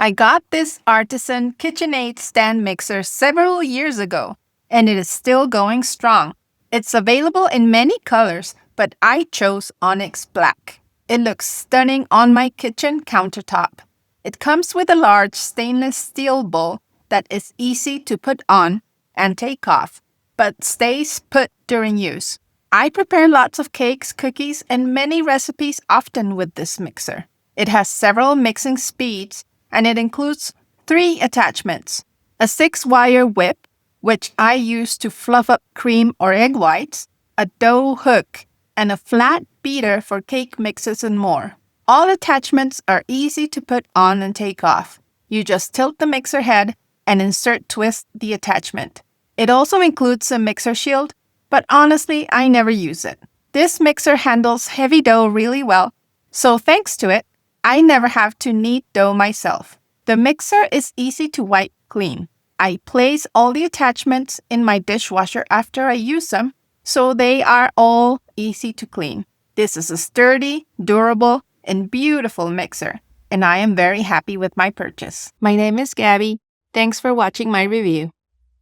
I got this Artisan KitchenAid stand mixer several years ago, and it is still going strong. It's available in many colors, but I chose Onyx Black. It looks stunning on my kitchen countertop. It comes with a large stainless steel bowl that is easy to put on and take off, but stays put during use. I prepare lots of cakes, cookies, and many recipes often with this mixer. It has several mixing speeds, and it includes 3 attachments: a 6-wire whip, which I use to fluff up cream or egg whites, a dough hook, and a flat beater for cake mixes and more. All attachments are easy to put on and take off. You just tilt the mixer head and twist the attachment. It also includes a mixer shield, but honestly, I never use it. This mixer handles heavy dough really well, so thanks to it, I never have to knead dough myself. The mixer is easy to wipe clean. I place all the attachments in my dishwasher after I use them, so they are all easy to clean. This is a sturdy, durable, and beautiful mixer, and I am very happy with my purchase. My name is Gabby. Thanks for watching my review.